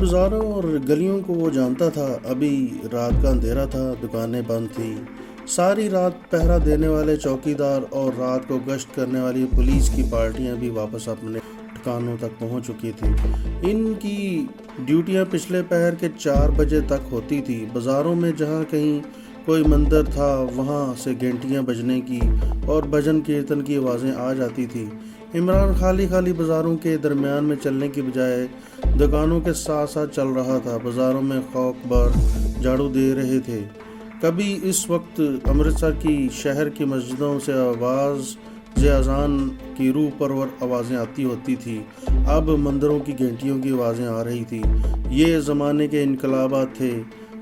بازاروں اور گلیوں کو وہ جانتا تھا۔ ابھی رات کا اندھیرا تھا، دکانیں بند تھیں، ساری رات پہرا دینے والے چوکیدار اور رات کو گشت کرنے والی پولیس کی پارٹیاں بھی واپس اپنے ٹھکانوں تک پہنچ چکی تھیں۔ ان کی ڈیوٹیاں پچھلے پہر کے 4 بجے تک ہوتی تھی۔ بازاروں میں جہاں کہیں کوئی مندر تھا وہاں سے گھنٹیاں بجنے کی اور بھجن کیرتن کی آوازیں آ جاتی تھی۔ عمران خالی بازاروں کے درمیان میں چلنے کی بجائے دکانوں کے ساتھ ساتھ چل رہا تھا۔ بازاروں میں خوک بار جھاڑو دے رہے تھے۔ کبھی اس وقت امرتسر کی شہر کی مسجدوں سے آواز اذان کی روح پرور آوازیں آتی ہوتی تھی، اب مندروں کی گھنٹیوں کی آوازیں آ رہی تھی۔ یہ زمانے کے انقلابات تھے۔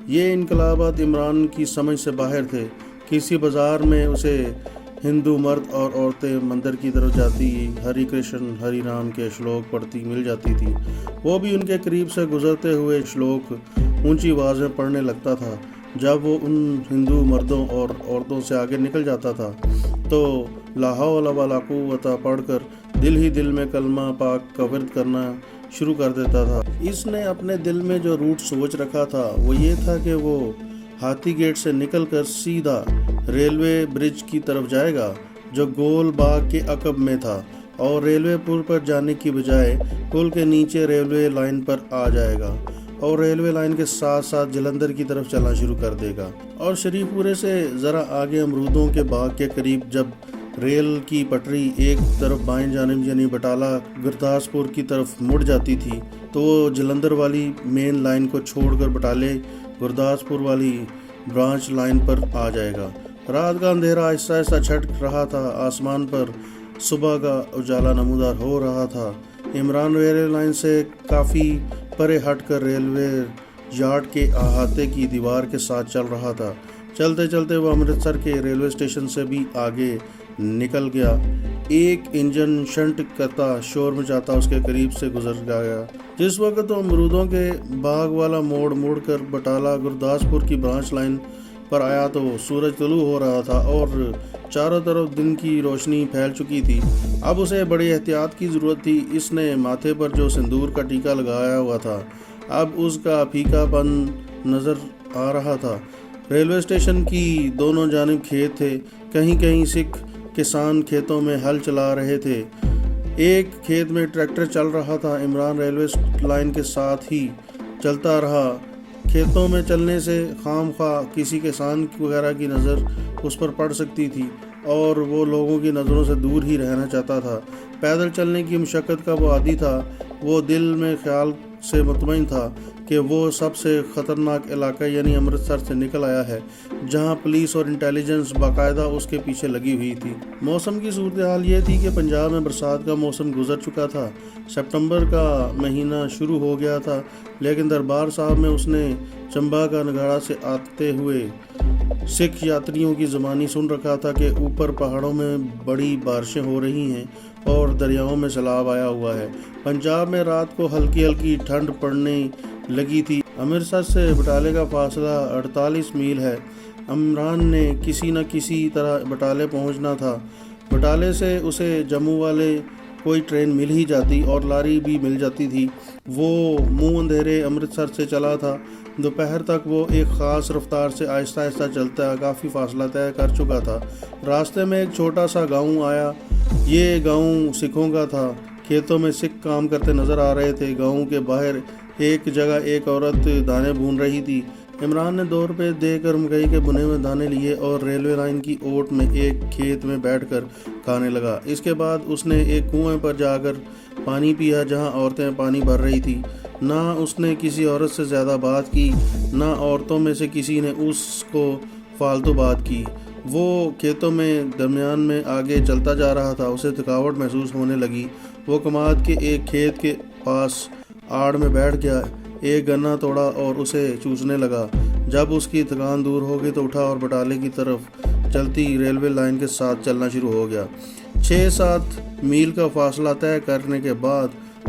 یہ انقلابات عمران کی سمجھ سے باہر تھے۔ کسی بازار میں اسے ہندو مرد اور عورتیں مندر کی طرف جاتی ہری کرشن ہری رام کے شلوک پڑھتی مل جاتی تھی۔ وہ بھی ان کے قریب سے گزرتے ہوئے شلوک اونچی آواز میں پڑھنے لگتا تھا۔ جب وہ ان ہندو مردوں اور عورتوں سے آگے نکل جاتا تھا تو لا حول ولا قوت پڑھ کر دل ہی دل میں کلمہ پاک کا ورد کرنا شروع کر دیتا تھا۔ اس نے اپنے دل میں جو روٹ سوچ رکھا تھا وہ یہ تھا کہ وہ ہاتھی گیٹ سے نکل کر سیدھا ریلوے برج کی طرف جائے گا جو گول باغ کے عقب میں تھا، اور ریلوے پل پر جانے کی بجائے پل کے نیچے ریلوے لائن پر آ جائے گا اور ریلوے لائن کے ساتھ ساتھ جلندھر کی طرف چلنا شروع کر دے گا۔ اور شریف پورے سے ذرا آگے امرودوں کے باغ کے قریب جب ریل کی پٹری ایک طرف بائیں جانب یعنی بٹالہ گرداسپور کی طرف مڑ جاتی تھی تو وہ جلندھر والی مین لائن کو چھوڑ کر بٹالے گرداسپور والی برانچ لائن پر آ جائے گا۔ رات کا اندھیرا آہستہ آہستہ چھٹ رہا تھا، آسمان پر صبح کا اجالا نمودار ہو رہا تھا۔ عمران ریلوے لائن سے کافی پرے ہٹ کر ریلوے یارڈ کے احاطے کی دیوار کے ساتھ چل رہا تھا۔ چلتے چلتے وہ امرتسر کے ریلوے اسٹیشن سے بھی آگے نکل گیا۔ ایک انجن شنٹ کرتا شور مچاتا اس کے قریب سے گزر گیا۔ جس وقت وہ امرودوں کے باغ والا موڑ کر بٹالہ گرداسپور کی برانچ لائن پر آیا تو سورج طلوع ہو رہا تھا اور چاروں طرف دن کی روشنی پھیل چکی تھی۔ اب اسے بڑی احتیاط کی ضرورت تھی۔ اس نے ماتھے پر جو سندور کا ٹیکا لگایا ہوا تھا اب اس کا پھیکا پن نظر آ رہا تھا۔ ریلوے اسٹیشن کی دونوں جانب کھیت تھے، کہیں سکھ کسان کھیتوں میں ہل چلا رہے تھے۔ ایک کھیت میں ٹریکٹر چل رہا تھا۔ عمران ریلوے لائن کے ساتھ ہی چلتا رہا۔ کھیتوں میں چلنے سے خام خواہ کسی کسان وغیرہ کی نظر اس پر پڑ سکتی تھی اور وہ لوگوں کی نظروں سے دور ہی رہنا چاہتا تھا۔ پیدل چلنے کی مشقت کا وہ عادی تھا۔ وہ دل میں خیال سے مطمئن تھا کہ وہ سب سے خطرناک علاقہ یعنی امرتسر سے نکل آیا ہے، جہاں پولیس اور انٹیلیجنس باقاعدہ اس کے پیچھے لگی ہوئی تھی۔ موسم کی صورتحال یہ تھی کہ پنجاب میں برسات کا موسم گزر چکا تھا۔ سپتمبر کا مہینہ شروع ہو گیا تھا، لیکن دربار صاحب میں اس نے چمبا کا نگاڑا سے آتے ہوئے سکھ یاتریوں کی زبانی سن رکھا تھا کہ اوپر پہاڑوں میں بڑی بارشیں ہو رہی ہیں اور دریاؤں میں سیلاب آیا ہوا ہے۔ پنجاب میں رات کو ہلکی ٹھنڈ پڑنے لگی تھی۔ امرتسر سے بٹالے کا فاصلہ 48 میل ہے۔ عمران نے کسی نہ کسی طرح بٹالے پہنچنا تھا۔ بٹالے سے اسے جموں والے کوئی ٹرین مل ہی جاتی اور لاری بھی مل جاتی تھی۔ وہ منہ اندھیرے امرتسر سے چلا تھا۔ دوپہر تک وہ ایک خاص رفتار سے آہستہ چلتا کافی فاصلہ طے کر چکا تھا۔ راستے میں ایک چھوٹا سا گاؤں آیا۔ یہ گاؤں سکھوں کا تھا۔ کھیتوں میں سکھ کام کرتے نظر آ رہے تھے۔ گاؤں کے باہر ایک جگہ ایک عورت دانے بھون رہی تھی۔ عمران نے 2 روپے دے کر مکئی کے بنے ہوئے دانے لیے اور ریلوے لائن کی اوٹ میں ایک کھیت میں بیٹھ کر کھانے لگا۔ اس کے بعد اس نے ایک کنویں پر جا کر پانی پیا جہاں عورتیں پانی بھر رہی تھیں۔ نہ اس نے کسی عورت سے زیادہ بات کی، نہ عورتوں میں سے کسی نے اس کو فالتو بات کی۔ وہ کھیتوں میں درمیان میں آگے چلتا جا رہا تھا۔ اسے تھکاوٹ محسوس ہونے لگی۔ وہ کماد کے ایک کھیت کے پاس آڑ میں بیٹھ گیا، ایک گنا توڑا اور اسے چوسنے لگا۔ جب اس کی تھکان دور ہو گئی تو اٹھا اور بٹالے کی طرف چلتی ریلوے لائن کے ساتھ چلنا شروع ہو گیا۔ 6-7 میل کا فاصلہ طے کرنے کے بعد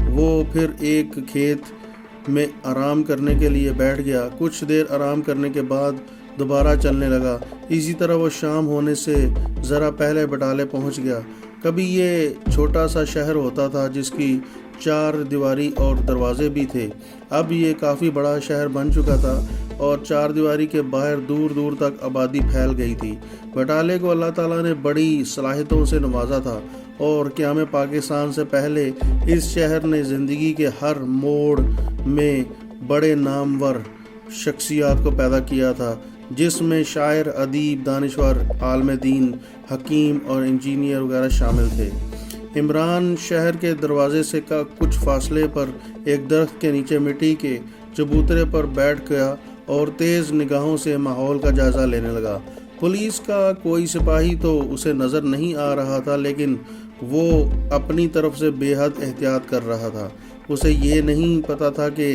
وہ پھر ایک کھیت میں آرام کرنے کے لیے بیٹھ گیا۔ کچھ دیر آرام کرنے کے بعد دوبارہ چلنے لگا۔ اسی طرح وہ شام ہونے سے ذرا پہلے بٹالے پہنچ گیا۔ کبھی یہ چھوٹا سا شہر ہوتا تھا جس کی 4 دیواری اور دروازے بھی تھے۔ اب یہ کافی بڑا شہر بن چکا تھا اور 4 دیواری کے باہر دور دور تک آبادی پھیل گئی تھی۔ بٹالے کو اللہ تعالیٰ نے بڑی صلاحیتوں سے نوازا تھا اور قیام پاکستان سے پہلے اس شہر نے زندگی کے ہر موڑ میں بڑے نامور شخصیات کو پیدا کیا تھا، جس میں شاعر، ادیب، دانشور، عالم دین، حکیم اور انجینئر وغیرہ شامل تھے۔ عمران شہر کے دروازے سے کچھ فاصلے پر ایک درخت کے نیچے مٹی کے چبوترے پر بیٹھ گیا اور تیز نگاہوں سے ماحول کا جائزہ لینے لگا۔ پولیس کا کوئی سپاہی تو اسے نظر نہیں آ رہا تھا، لیکن وہ اپنی طرف سے بے حد احتیاط کر رہا تھا۔ اسے یہ نہیں پتا تھا کہ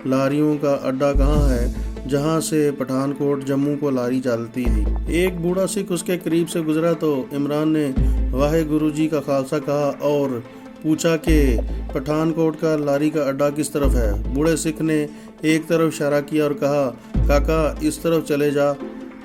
لاریوں کا اڈہ کہاں ہے جہاں سے پٹھان کوٹ جموں کو لاری چلتی تھی۔ ایک بوڑھا سکھ اس کے قریب سے گزرا تو عمران نے واحد گرو جی کا خالصہ کہا اور پوچھا کہ پٹھان کوٹ کا لاری کا اڈہ کس طرف ہے۔ بوڑھے سکھ نے ایک طرف اشارہ کیا اور کہا، کاکا اس طرف چلے جا،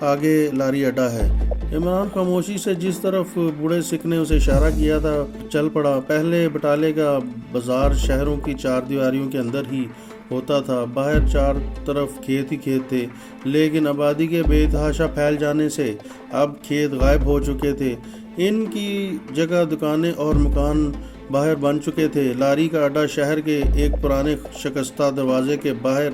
آگے لاری اڈہ ہے۔ عمران خاموشی سے جس طرف بوڑھے سکھ نے اسے اشارہ کیا تھا چل پڑا۔ پہلے بٹالے کا بازار شہروں کی 4 دیواریوں کے اندر ہی ہوتا تھا، باہر 4 طرف کھیت ہی کھیت تھے، لیکن آبادی کے بے تحاشا پھیل جانے سے اب کھیت غائب ہو چکے تھے۔ ان کی جگہ دکانیں اور مکان باہر بن چکے تھے۔ لاری کا اڈہ شہر کے ایک پرانے شکستہ دروازے کے باہر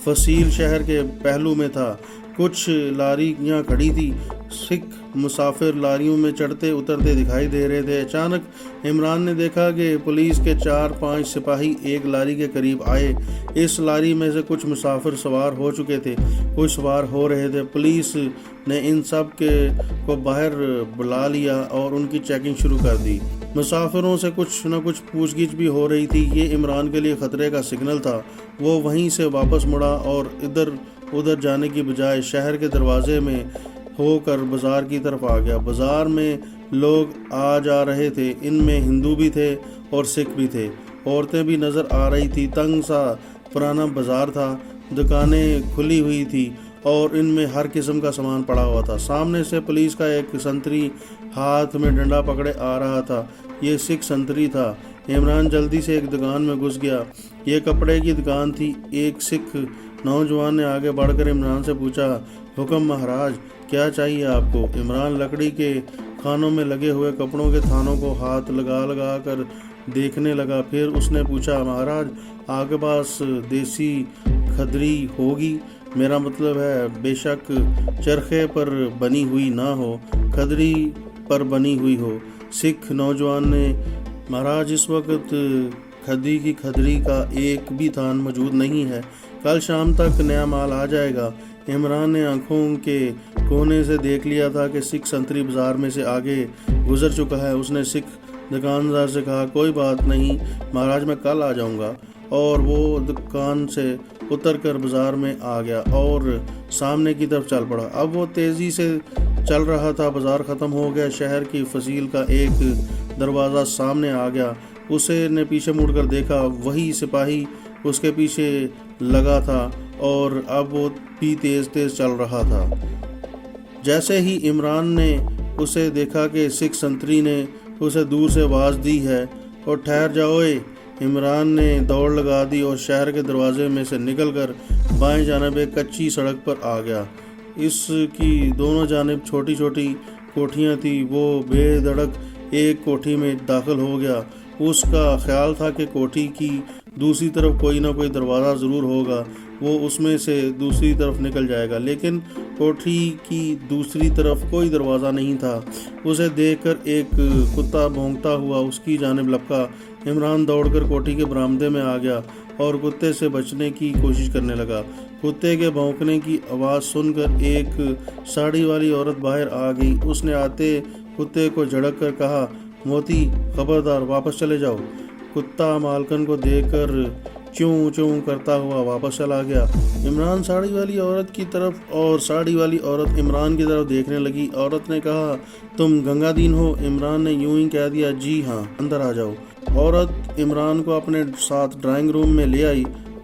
فصیل شہر کے پہلو میں تھا۔ کچھ لاریاں کھڑی تھی، سکھ مسافر لاریوں میں چڑھتے اترتے دکھائی دے رہے تھے۔ اچانک عمران نے دیکھا کہ پولیس کے 4-5 سپاہی ایک لاری کے قریب آئے۔ اس لاری میں سے کچھ مسافر سوار ہو چکے تھے، کچھ سوار ہو رہے تھے۔ پولیس نے ان سب کو باہر بلا لیا اور ان کی چیکنگ شروع کر دی۔ مسافروں سے کچھ نہ کچھ پوچھ گچھ بھی ہو رہی تھی۔ یہ عمران کے لیے خطرے کا سگنل تھا۔ وہ وہیں سے واپس مڑا اور ادھر جانے کی بجائے شہر کے دروازے میں ہو کر بازار کی طرف آ گیا۔ بازار میں لوگ آ جا رہے تھے، ان میں ہندو بھی تھے اور سکھ بھی تھے، عورتیں بھی نظر آ رہی تھی۔ تنگ سا پرانا بازار تھا، دکانیں کھلی ہوئی تھی اور ان میں ہر قسم کا سامان پڑا ہوا تھا۔ سامنے سے پولیس کا ایک سنتری ہاتھ میں ڈنڈا پکڑے آ رہا تھا، یہ سکھ سنتری تھا۔ عمران جلدی سے ایک دکان میں گھس گیا، یہ کپڑے کی دکان تھی۔ ایک سکھ نوجوان نے آگے بڑھ کر عمران سے پوچھا، حکم مہاراج، کیا چاہیے آپ کو؟ عمران لکڑی کے خانوں میں لگے ہوئے کپڑوں کے تھانوں کو ہاتھ لگا کر دیکھنے لگا۔ پھر اس نے پوچھا، مہاراج آپ کے پاس دیسی کھدری ہوگی؟ میرا مطلب ہے بے شک چرخے پر بنی ہوئی نہ ہو، کھدری پر بنی ہوئی ہو۔ سکھ نوجوان نے، مہاراج اس وقت کھدری کا ایک بھی تھان موجود نہیں ہے، کل شام تک نیا مال آ جائے گا۔ عمران نے آنکھوں کے کونے سے دیکھ لیا تھا کہ سکھ سنتری بازار میں سے آگے گزر چکا ہے۔ اس نے سکھ دکاندار سے کہا، کوئی بات نہیں مہاراج، میں کل آ جاؤں گا، اور وہ دکان سے اتر کر بازار میں آ گیا اور سامنے کی طرف چل پڑا۔ اب وہ تیزی سے چل رہا تھا، بازار ختم ہو گیا، شہر کی فصیل کا ایک دروازہ سامنے آ گیا۔ اسے نے پیچھے مڑ کر دیکھا، وہی سپاہی اس کے پیچھے لگا تھا اور اب وہ بھی تیز چل رہا تھا۔ جیسے ہی عمران نے اسے دیکھا کہ سکھ سنتری نے اسے دور سے آواز دی ہے اور ٹھہر جاؤ۔ عمران نے دوڑ لگا دی اور شہر کے دروازے میں سے نکل کر بائیں جانب ایک کچی سڑک پر آ گیا۔ اس کی دونوں جانب چھوٹی چھوٹی کوٹھیاں تھیں۔ وہ بے دھڑک ایک کوٹھی میں داخل ہو گیا۔ اس کا خیال تھا کہ کوٹھی کی دوسری طرف کوئی نہ کوئی دروازہ ضرور ہوگا، وہ اس میں سے دوسری طرف نکل جائے گا، لیکن کوٹھی کی دوسری طرف کوئی دروازہ نہیں تھا۔ اسے دیکھ کر ایک کتا بھونکتا ہوا اس کی جانب لپکا۔ عمران دوڑ کر کوٹھی کے برآمدے میں آ گیا اور کتے سے بچنے کی کوشش کرنے لگا۔ کتے کے بھونکنے کی آواز سن کر ایک ساڑی والی عورت باہر آ گئی۔ اس نے آتے کتے کو جھڑک کر کہا، موتی خبردار، واپس چلے جاؤ۔ کتا مالکن کو دیکھ کر چوں چوں کرتا ہوا واپس چلا گیا۔ عمران ساڑی والی عورت کی طرف اور ساڑی والی عورت عمران کی طرف دیکھنے لگی۔ عورت نے کہا، تم گنگا دین ہو؟ عمران نے یوں ہی کہہ دیا، جی ہاں، اندر آ جاؤ۔ عورت عمران کو اپنے ساتھ ڈرائنگ روم میں لے آئی۔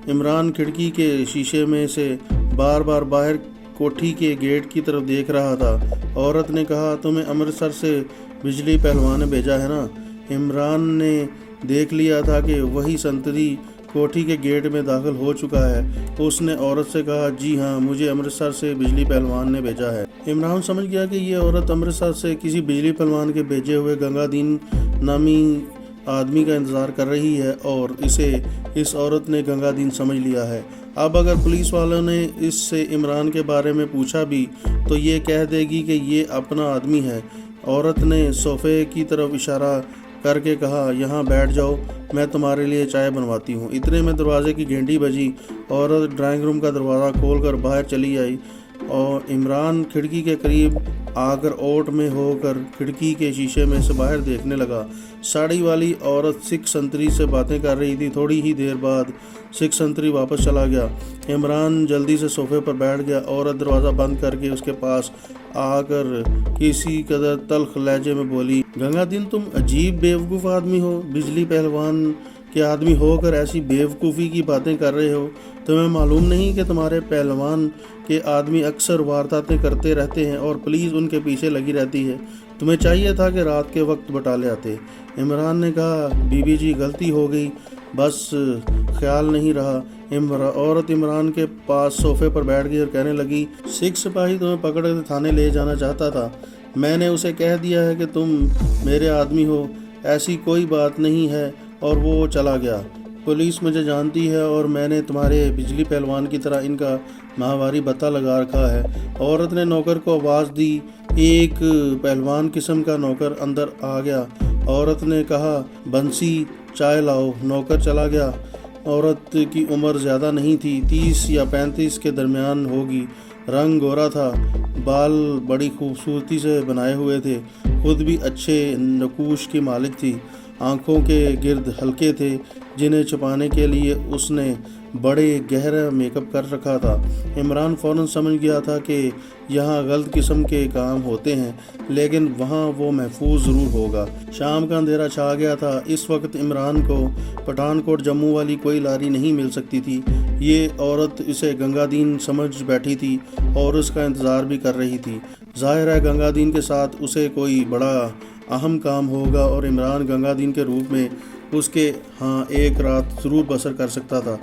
عمران کھڑکی کے شیشے میں سے بار بار باہر کوٹھی کے گیٹ کی طرف دیکھ رہا تھا۔ عورت نے کہا، تمہیں امرتسر سے بجلی پہلوان نے بھیجا ہے نا؟ عمران نے دیکھ لیا تھا کہ وہی سنتری کوٹھی کے گیٹ میں داخل ہو چکا ہے۔ اس نے عورت سے کہا، جی ہاں، مجھے امرتسر سے بجلی پہلوان نے بھیجا ہے۔ عمران سمجھ گیا کہ یہ عورت امرتسر سے کسی بجلی پہلوان کے بھیجے ہوئے گنگا دین نامی آدمی کا انتظار کر رہی ہے اور اسے اس عورت نے گنگا دین سمجھ لیا ہے۔ اب اگر پولیس والوں نے اس سے عمران کے بارے میں پوچھا بھی تو یہ کہہ دے گی کہ یہ اپنا آدمی ہے۔ عورت نے صوفے کی طرف اشارہ کر کے کہا، یہاں بیٹھ جاؤ، میں تمہارے لیے چائے بنواتی ہوں۔ اتنے میں دروازے کی گھنٹی بجی۔ عورت ڈرائنگ روم کا دروازہ کھول کر باہر چلی آئی اور عمران کھڑکی کے قریب آ کر اوٹ میں ہو کر کھڑکی کے شیشے میں سے باہر دیکھنے لگا۔ ساڑی والی عورت سکھ سنتری سے باتیں کر رہی تھی۔ تھوڑی ہی دیر بعد سکھ سنتری واپس چلا گیا۔ عمران جلدی سے صوفے پر بیٹھ گیا۔ عورت دروازہ بند کر کے اس کے پاس آ کر کسی قدر تلخ لہجے میں بولی، گنگا دین، تم عجیب بیوقوف آدمی ہو۔ بجلی پہلوان کے آدمی ہو کر ایسی بیوقوفی کی باتیں کر رہے ہو۔ تمہیں معلوم نہیں کہ تمہارے پہلوان کے آدمی اکثر وارداتیں کرتے رہتے ہیں اور پولیس ان کے پیچھے لگی رہتی ہے۔ تمہیں چاہیے تھا کہ رات کے وقت بٹالے آتے۔ عمران نے کہا، بی بی جی، غلطی ہو گئی، بس خیال نہیں رہا۔ عورت عمران کے پاس صوفے پر بیٹھ گئی اور کہنے لگی، سکھ سپاہی تمہیں پکڑ کر تھانے لے جانا چاہتا تھا۔ میں نے اسے کہہ دیا ہے کہ تم میرے آدمی ہو، ایسی کوئی بات نہیں ہے، اور وہ چلا گیا۔ پولیس مجھے جانتی ہے اور میں نے تمہارے بجلی پہلوان کی طرح ان کا ماہواری پتہ لگا رکھا ہے۔ عورت نے نوکر کو آواز دی۔ ایک پہلوان قسم کا نوکر اندر آ گیا۔ عورت نے کہا، بنسی، چائے لاؤ۔ نوکر چلا گیا۔ عورت کی عمر زیادہ نہیں تھی، 30 یا 35 کے درمیان ہوگی۔ رنگ گورا تھا، بال بڑی خوبصورتی سے بنائے ہوئے تھے، خود بھی اچھے نقوش کی مالک تھی۔ آنکھوں کے گرد حلقے تھے جنہیں چھپانے کے لیے اس نے بڑے گہرا میک اپ کر رکھا تھا۔ عمران فوراً سمجھ گیا تھا کہ یہاں غلط قسم کے کام ہوتے ہیں، لیکن وہاں وہ محفوظ ضرور ہوگا۔ شام کا اندھیرا چھا گیا تھا۔ اس وقت عمران کو پٹھان کوٹ جموں والی کوئی لاری نہیں مل سکتی تھی۔ یہ عورت اسے گنگا دین سمجھ بیٹھی تھی اور اس کا انتظار بھی کر رہی تھی۔ ظاہر ہے گنگا دین کے ساتھ اسے کوئی بڑا اہم کام ہوگا اور عمران گنگا دین کے روپ میں اس کے ہاں ایک رات ضرور بسر کر سکتا تھا۔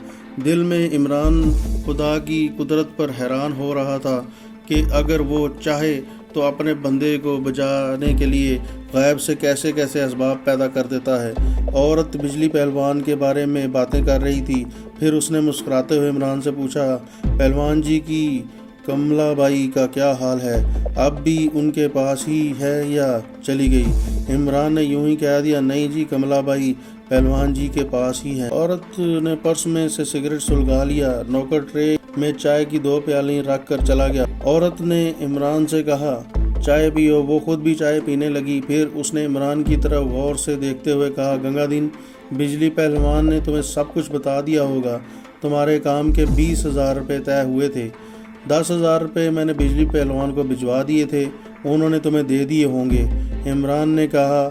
دل میں عمران خدا کی قدرت پر حیران ہو رہا تھا کہ اگر وہ چاہے تو اپنے بندے کو بچانے کے لیے غیب سے کیسے کیسے اسباب پیدا کر دیتا ہے۔ عورت بجلی پہلوان کے بارے میں باتیں کر رہی تھی۔ پھر اس نے مسکراتے ہوئے عمران سے پوچھا، پہلوان جی کی کملا بائی کا کیا حال ہے؟ اب بھی ان کے پاس ہی ہے یا چلی گئی؟ عمران نے یوں ہی کہہ دیا، نہیں جی، کملا بائی پہلوان جی کے پاس ہی ہے۔ عورت نے پرس میں سے سگریٹ سلگا لیا۔ نوکر ٹرے میں چائے کی 2 پیالیں رکھ کر چلا گیا۔ عورت نے عمران سے کہا، چائے پیو۔ وہ خود بھی چائے پینے لگی۔ پھر اس نے عمران کی طرف غور سے دیکھتے ہوئے کہا، گنگا دین، بجلی پہلوان نے تمہیں سب کچھ بتا دیا ہوگا۔ تمہارے کام کے 20,000 روپے طے ہوئے تھے۔ 10,000 روپے میں نے بجلی پہلوان کو بھجوا دیے تھے، انہوں نے تمہیں دے دیے ہوں گے۔ عمران نے کہا،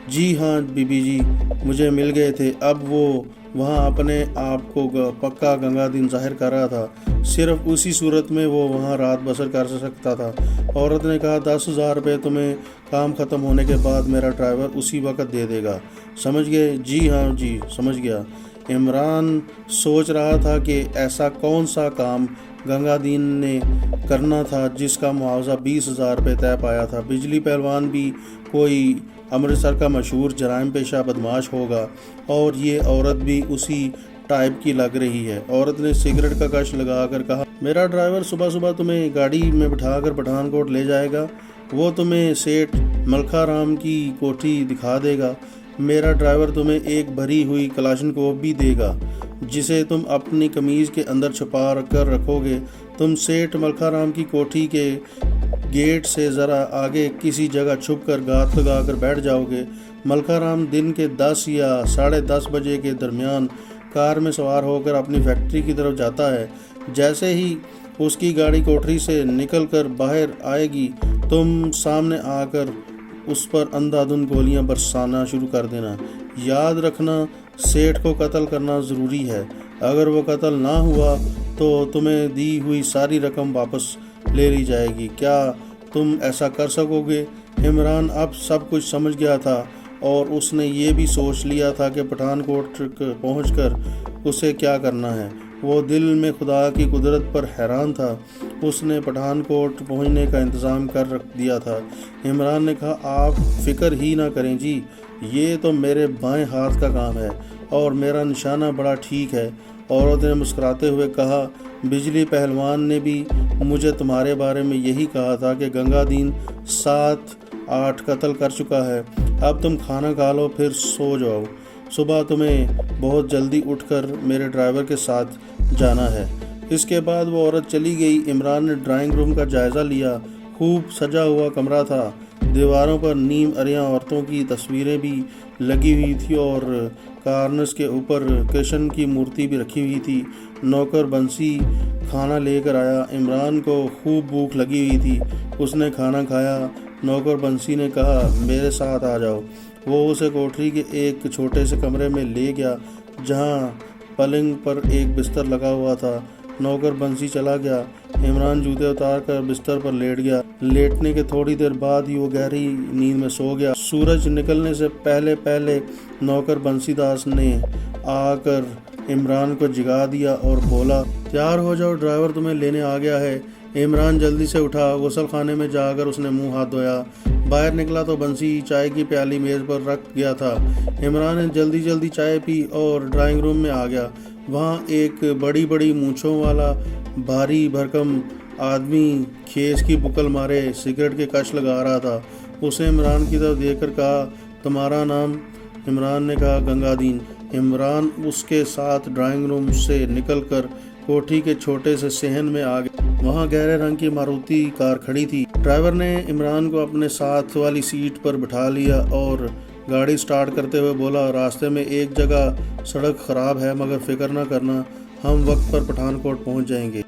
جی ہاں بی بی جی، مجھے مل گئے تھے۔ اب وہ وہاں اپنے آپ کو پکا گنگا دین ظاہر کر رہا تھا۔ صرف اسی صورت میں وہ وہاں رات بسر کر سکتا تھا۔ عورت نے کہا، 10,000 روپے تمہیں کام ختم ہونے کے بعد میرا ڈرائیور اسی وقت دے دے گا، سمجھ گئے؟ جی ہاں جی، سمجھ گیا۔ عمران سوچ رہا تھا کہ ایسا کون سا کام گنگا دین نے کرنا تھا جس کا معاوضہ 20,000 روپے طے پایا تھا۔ بجلی پہلوان بھی کوئی امرتسر کا مشہور جرائم پیشہ بدماش ہوگا اور یہ عورت بھی اسی ٹائپ کی لگ رہی ہے۔ عورت نے سگریٹ کا کش لگا کر کہا، میرا ڈرائیور صبح صبح تمہیں گاڑی میں بٹھا کر پٹھان کوٹ لے جائے گا۔ وہ تمہیں سیٹھ ملکھا رام کی کوٹھی دکھا دے گا۔ میرا ڈرائیور تمہیں ایک بھری ہوئی کلاشنکوف بھی دے گا جسے تم اپنی قمیض کے اندر چھپا کر رکھو گے۔ تم سیٹھ ملکھا رام کی کوٹھی کے گیٹ سے ذرا آگے کسی جگہ چھپ کر گھات لگا کر بیٹھ جاؤ گے۔ ملکھا رام دن کے 10 یا 10:30 بجے کے درمیان کار میں سوار ہو کر اپنی فیکٹری کی طرف جاتا ہے۔ جیسے ہی اس کی گاڑی کوٹھی سے نکل کر باہر آئے گی، تم سامنے آ کر اس پر اندھا دھند گولیاں برسانا شروع کر دینا۔ یاد رکھنا، سیٹھ کو قتل کرنا ضروری ہے۔ اگر وہ قتل نہ ہوا تو تمہیں دی ہوئی ساری رقم واپس لے لی جائے گی۔ کیا تم ایسا کر سکو گے؟ عمران اب سب کچھ سمجھ گیا تھا اور اس نے یہ بھی سوچ لیا تھا کہ پٹھان کوٹ پہنچ کر اسے کیا کرنا ہے۔ وہ دل میں خدا کی قدرت پر حیران تھا۔ اس نے پٹھان کوٹ پہنچنے کا انتظام کر رکھ دیا تھا۔ عمران نے کہا، آپ فکر ہی نہ کریں جی، یہ تو میرے بائیں ہاتھ کا کام ہے اور میرا نشانہ بڑا ٹھیک ہے۔ عورت نے مسکراتے ہوئے کہا، بجلی پہلوان نے بھی مجھے تمہارے بارے میں یہی کہا تھا کہ گنگا دین 7-8 قتل کر چکا ہے۔ اب تم کھانا کھا لو پھر سو جاؤ، صبح تمہیں بہت جلدی اٹھ کر میرے ڈرائیور کے ساتھ جانا ہے۔ اس کے بعد وہ عورت چلی گئی۔ عمران نے ڈرائنگ روم کا جائزہ لیا۔ خوب سجا ہوا کمرہ تھا۔ دیواروں پر نیم عریاں عورتوں کی تصویریں بھی لگی ہوئی تھی اور کارنس کے اوپر کرشن کی مورتی بھی رکھی ہوئی تھی۔ نوکر بنسی کھانا لے کر آیا۔ عمران کو خوب بھوک لگی ہوئی تھی۔ اس نے کھانا کھایا۔ نوکر بنسی نے کہا، میرے ساتھ آ جاؤ۔ وہ اسے کوٹری کے ایک چھوٹے سے کمرے میں لے گیا جہاں پلنگ پر ایک بستر لگا ہوا تھا۔ نوکر بنسی چلا گیا۔ عمران جوتے اتار کر بستر پر لیٹ گیا۔ لیٹنے کے تھوڑی دیر بعد ہی وہ گہری نیند میں سو گیا۔ سورج نکلنے سے پہلے نوکر بنسی داس نے آ کر عمران کو جگا دیا اور بولا، تیار ہو جاؤ، ڈرائیور تمہیں لینے آ گیا ہے۔ عمران جلدی سے اٹھا۔ غسل خانے میں جا کر اس نے منہ ہاتھ دھویا۔ باہر نکلا تو بنسی چائے کی پیالی میز پر رکھ گیا تھا۔ عمران نے جلدی چائے پی اور ڈرائنگ روم میں آ گیا۔ وہاں ایک بڑی مونچھوں والا بھاری بھرکم آدمی کھیس کی بکل مارے سگریٹ کے کش لگا رہا تھا۔ اسے عمران کی طرف دیکھ کر کہا، تمہارا نام؟ عمران نے کہا، گنگا دین۔ عمران اس کے ساتھ ڈرائنگ روم سے نکل کر کوٹھی کے چھوٹے سے صحن میں آ گیا۔ وہاں گہرے رنگ کی ماروتی کار کھڑی تھی۔ ڈرائیور نے عمران کو اپنے ساتھ والی سیٹ پر بٹھا لیا اور گاڑی سٹارٹ کرتے ہوئے بولا، راستے میں ایک جگہ سڑک خراب ہے مگر فکر نہ کرنا، ہم وقت پر پٹھان کوٹ پہنچ جائیں گے۔